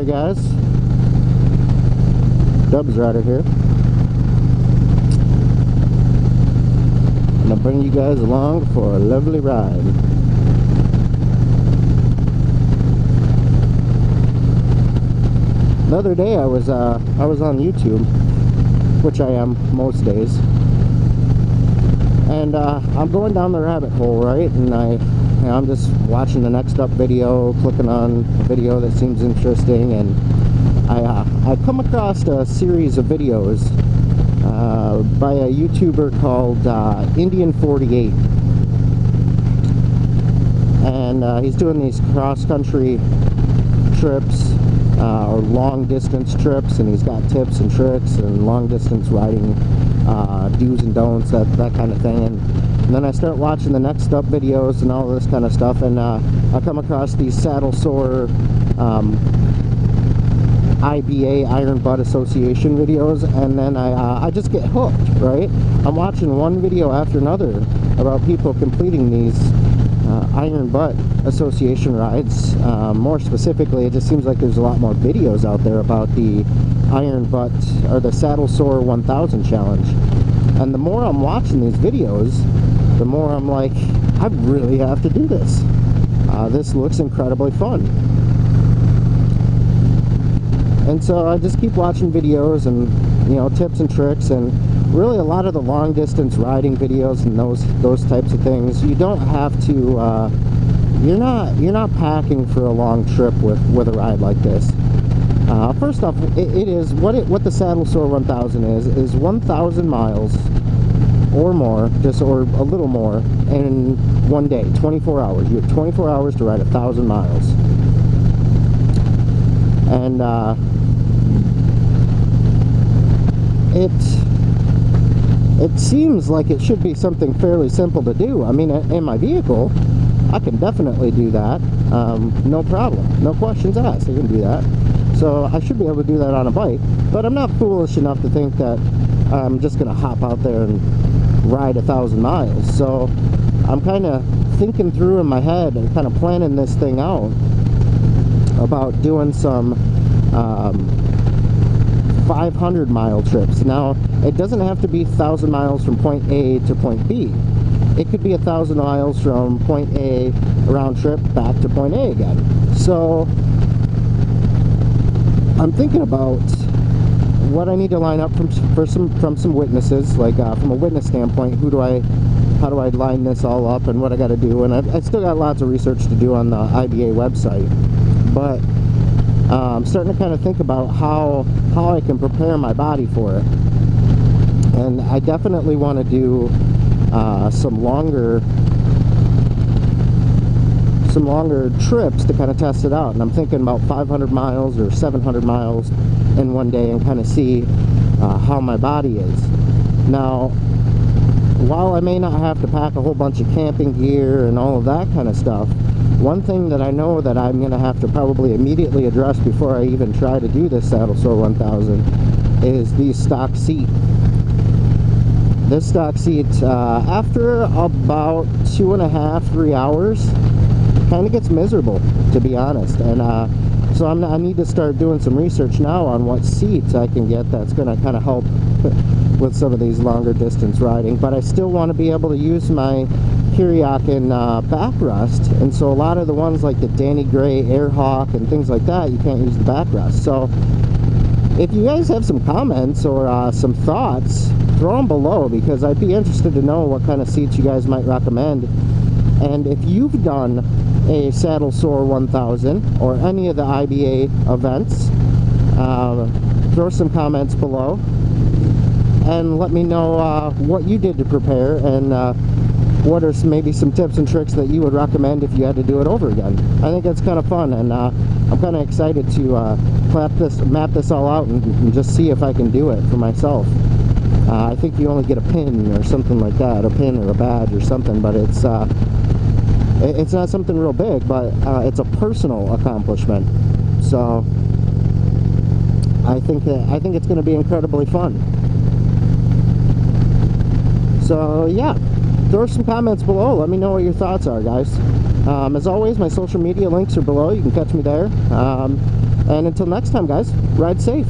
Alright guys, Dubs Rider here. I'm gonna bring you guys along for a lovely ride. The other day I was on YouTube, which I am most days, and I'm going down the rabbit hole, right? And I'm just watching the next up video, clicking on a video that seems interesting, and I come across a series of videos by a YouTuber called Indian 48, and he's doing these cross-country trips or long-distance trips, and he's got tips and tricks and long-distance riding do's and don'ts, that kind of thing. And then I start watching the next up videos and all this kind of stuff, and I come across these saddle sore IBA, Iron Butt Association videos, and then I just get hooked, right? I'm watching one video after another about people completing these Iron Butt Association rides. More specifically, it just seems like there's a lot more videos out there about the Iron Butt, or the Saddle Sore 1000 challenge. And the more I'm watching these videos, the more I'm like, I really have to do this. This looks incredibly fun. And so I just keep watching videos and, you know, tips and tricks, and really a lot of the long distance riding videos and those types of things, you don't have to you're not packing for a long trip with a ride like this. First off, it is what the Saddle Sore 1000 is 1,000 miles or more, or a little more, in one day, 24 hours. You have 24 hours to ride 1,000 miles. And it seems like it should be something fairly simple to do. I mean, in my vehicle, I can definitely do that, no problem, no questions asked. I can do that, so I should be able to do that on a bike. But I'm not foolish enough to think that I'm just gonna hop out there and ride 1,000 miles. So I'm kind of thinking through in my head and kind of planning this thing out about doing some 500 mile trips. Now, it doesn't have to be 1,000 miles from point A to point B. It could be 1,000 miles from point A, a round trip, back to point A again. So I'm thinking about what I need to line up from some witnesses, like from a witness standpoint. How do I line this all up, and what I got to do? And I still got lots of research to do on the IBA website, but I'm starting to kind of think about how I can prepare my body for it. And I definitely want to do some longer trips to kind of test it out. And I'm thinking about 500 miles or 700 miles in one day, and kind of see how my body is. Now, while I may not have to pack a whole bunch of camping gear and all of that kind of stuff, one thing that I know that I'm going to have to probably immediately address before I even try to do this Saddle Sore 1000 is the stock seat. This stock seat, after about 2.5–3 hours, kind of gets miserable, to be honest. And so I need to start doing some research now on what seats I can get that's going to kind of help with some of these longer distance riding. But I still want to be able to use my Kiriakin backrest, and so a lot of the ones like the Danny Gray Airhawk and things like that, you can't use the backrest. So if you guys have some comments or some thoughts, throw them below, because I'd be interested to know what kind of seats you guys might recommend. And if you've done a Saddle Sore 1000 or any of the IBA events, throw some comments below and let me know what you did to prepare, and what are maybe some tips and tricks that you would recommend if you had to do it over again. I think it's kind of fun, and I'm kind of excited to map this all out and just see if I can do it for myself. I think you only get a pin or something like that, a pin or a badge or something, but it's not something real big, but it's a personal accomplishment. So I think it's going to be incredibly fun. So yeah, throw some comments below. Let me know what your thoughts are, guys. As always, my social media links are below. You can catch me there. And until next time, guys, ride safe.